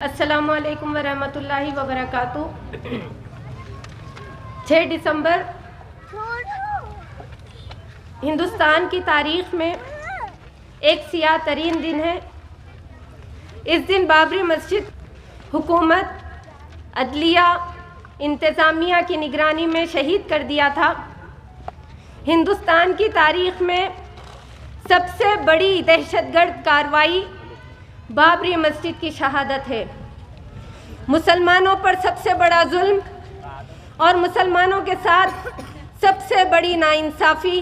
السلام علیکم ورحمۃ اللہ وبرکاتہ۔ 6 دسمبر ہندوستان کی تاریخ میں ایک سیاہ ترین دن ہے۔ اس دن بابری مسجد حکومت، عدلیہ، انتظامیہ کی نگرانی میں شہید کر دیا تھا۔ ہندوستان کی تاریخ میں سب سے بڑی دہشت گرد کارروائی بابری مسجد کی شہادت ہے۔ مسلمانوں پر سب سے بڑا ظلم اور مسلمانوں کے ساتھ سب سے بڑی ناانصافی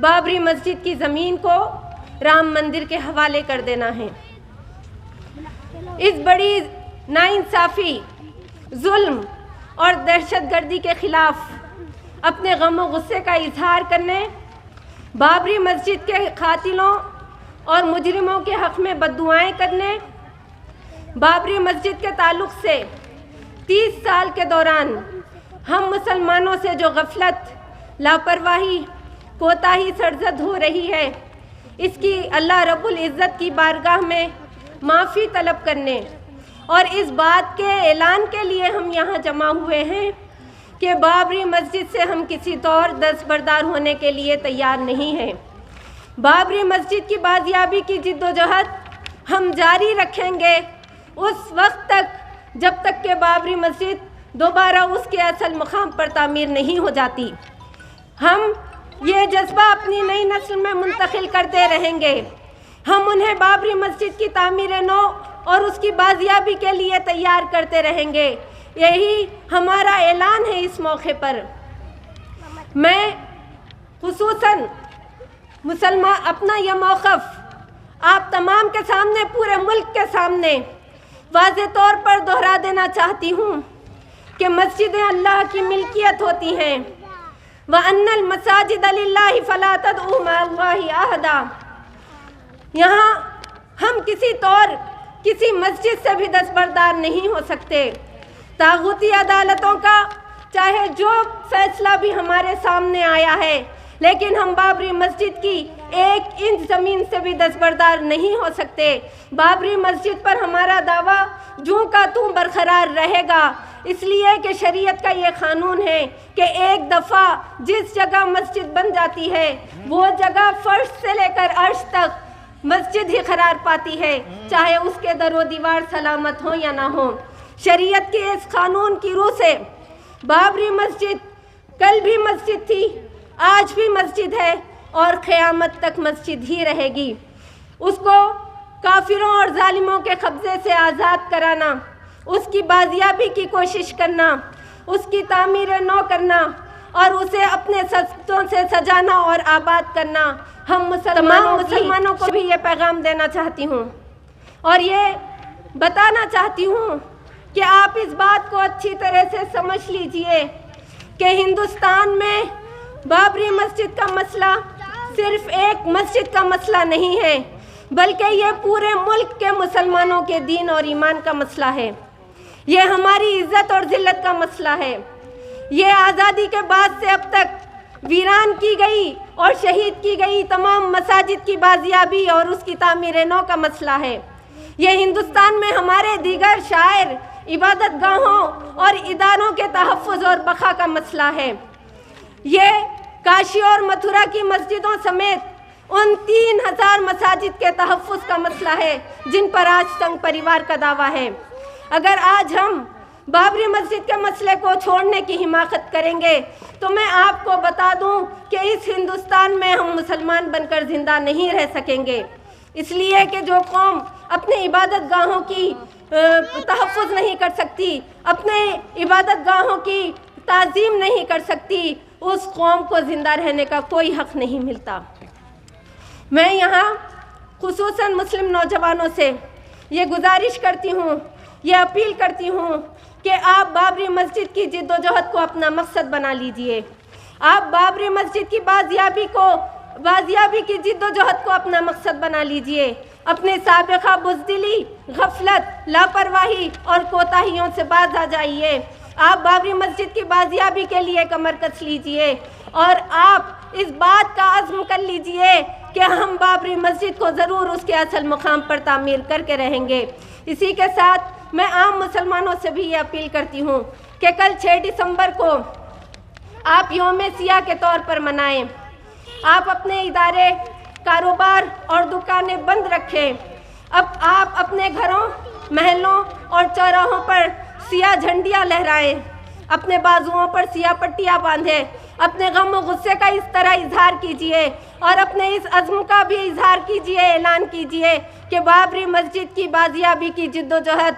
بابری مسجد کی زمین کو رام مندر کے حوالے کر دینا ہے۔ اس بڑی ناانصافی، ظلم اور دہشت گردی کے خلاف اپنے غم و غصے کا اظہار کرنے، بابری مسجد کے قاتلوں اور مجرموں کے حق میں بددعائیں کرنے، بابری مسجد کے تعلق سے 30 سال کے دوران ہم مسلمانوں سے جو غفلت، لاپرواہی، کوتاہی سرزد ہو رہی ہے، اس کی اللہ رب العزت کی بارگاہ میں معافی طلب کرنے اور اس بات کے اعلان کے لیے ہم یہاں جمع ہوئے ہیں کہ بابری مسجد سے ہم کسی طور دستبردار ہونے کے لیے تیار نہیں ہیں۔ بابری مسجد کی بازیابی کی جدوجہد ہم جاری رکھیں گے اس وقت تک جب تک کہ بابری مسجد دوبارہ اس کے اصل مقام پر تعمیر نہیں ہو جاتی۔ ہم یہ جذبہ اپنی نئی نسل میں منتقل کرتے رہیں گے۔ ہم انہیں بابری مسجد کی تعمیر نو اور اس کی بازیابی کے لیے تیار کرتے رہیں گے۔ یہی ہمارا اعلان ہے۔ اس موقع پر میں خصوصاً اپنا یہ موقف آپ تمام کے سامنے، پورے ملک کے سامنے واضح طور پر دہرا دینا چاہتی ہوں کہ مسجدیں اللہ کی ملکیت ہوتی ہیں۔ وَأَنَّ الْمَسَاجِدَ لِلَّهِ فَلَا تَدْعُوا مَعَ اللَّهِ أَحَدًا۔ یہاں ہم کسی طور کسی مسجد سے بھی دستبردار نہیں ہو سکتے۔ طاغوتی عدالتوں کا چاہے جو فیصلہ بھی ہمارے سامنے آیا ہے، لیکن ہم بابری مسجد کی 1 انچ زمین سے بھی دستبردار نہیں ہو سکتے۔ بابری مسجد پر ہمارا دعویٰ جوں کا توں برقرار رہے گا، اس لیے کہ شریعت کا یہ قانون ہے کہ ایک دفعہ جس جگہ مسجد بن جاتی ہے، وہ جگہ فرش سے لے کر عرش تک مسجد ہی قرار پاتی ہے، چاہے اس کے در و دیوار سلامت ہوں یا نہ ہوں۔ شریعت کے اس قانون کی روح سے بابری مسجد کل بھی مسجد تھی، آج بھی مسجد ہے اور قیامت تک مسجد ہی رہے گی۔ اس کو کافروں اور ظالموں کے قبضے سے آزاد کرانا، اس کی بازیابی کی کوشش کرنا، اس کی تعمیر نو کرنا اور اسے اپنے سجدوں سے سجانا اور آباد کرنا، ہم تمام مسلمانوں کو بھی یہ پیغام دینا چاہتی ہوں اور یہ بتانا چاہتی ہوں کہ آپ اس بات کو اچھی طرح سے سمجھ لیجئے کہ ہندوستان میں بابری مسجد کا مسئلہ صرف ایک مسجد کا مسئلہ نہیں ہے، بلکہ یہ پورے ملک کے مسلمانوں کے دین اور ایمان کا مسئلہ ہے۔ یہ ہماری عزت اور ذلت کا مسئلہ ہے۔ یہ آزادی کے بعد سے اب تک ویران کی گئی اور شہید کی گئی تمام مساجد کی بازیابی اور اس کی تعمیر نو کا مسئلہ ہے۔ یہ ہندوستان میں ہمارے دیگر شاعر، عبادت گاہوں اور اداروں کے تحفظ اور بقا کا مسئلہ ہے۔ یہ کاشی اور متھرا کی مسجدوں سمیت ان 3000 مساجد کے تحفظ کا مسئلہ ہے جن پر آج سنگ پریوار کا دعویٰ ہے۔ اگر آج ہم بابری مسجد کے مسئلے کو چھوڑنے کی حماقت کریں گے تو میں آپ کو بتا دوں کہ اس ہندوستان میں ہم مسلمان بن کر زندہ نہیں رہ سکیں گے، اس لیے کہ جو قوم اپنے عبادت گاہوں کی تحفظ نہیں کر سکتی، اپنے عبادت گاہوں کی تعظیم نہیں کر سکتی، اس قوم کو زندہ رہنے کا کوئی حق نہیں ملتا۔ میں یہاں خصوصاً مسلم نوجوانوں سے یہ گزارش کرتی ہوں، یہ اپیل کرتی ہوں کہ آپ بابری مسجد کی جد و جہد کو اپنا مقصد بنا لیجئے۔ آپ بابری مسجد کی بازیابی کی جد و جہد کو اپنا مقصد بنا لیجئے۔ اپنے سابقہ بزدلی، غفلت، لاپرواہی اور کوتاہیوں سے باز آ جائیے۔ آپ بابری مسجد کی بازیابی کے لیے کمر کس لیجئے اور آپ اس بات کا عزم کر لیجئے کہ ہم بابری مسجد کو ضرور اس کے اصل مقام پر تعمیر کر کے رہیں گے۔ اسی کے ساتھ میں عام مسلمانوں سے بھی یہ اپیل کرتی ہوں کہ کل 6 دسمبر کو آپ یوم سیاہ کے طور پر منائیں. آپ اپنے ادارے، کاروبار اور دکانیں بند رکھیں. اب آپ اپنے گھروں، محلوں اور چوراہوں پر سیاہ جھنڈیاں لہرائیں. اپنے بازوؤں پر سیاہ پٹیاں باندھیں. اپنے غم و غصے کا اس طرح اظہار کیجئے اور اپنے اس عزم کا بھی اظہار کیجئے، اعلان کیجئے کہ بابری مسجد کی بازیابی کی جدوجہد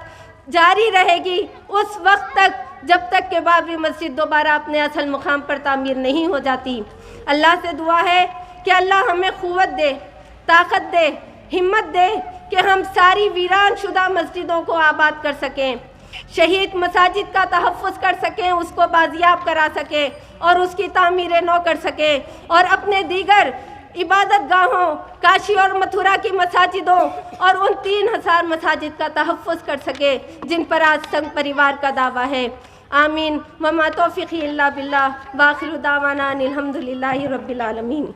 جاری رہے گی اس وقت تک جب تک کہ بابری مسجد دوبارہ اپنے اصل مقام پر تعمیر نہیں ہو جاتی. اللہ سے دعا ہے کہ اللہ ہمیں قوت دے، طاقت دے، ہمت دے کہ ہم ساری ویران شدہ مسجدوں کو آباد کر سکیں، شہید مساجد کا تحفظ کر سکیں، اس کو بازیاب کرا سکیں اور اس کی تعمیر نو کر سکیں، اور اپنے دیگر عبادت گاہوں، کاشی اور متھرا کی مساجدوں اور ان 3000 مساجد کا تحفظ کر سکے جن پر آج سنگ پریوار کا دعویٰ ہے. آمین. وما توفیقی الا باللہ. وآخر دعوانا ان الحمدللہ رب العالمین.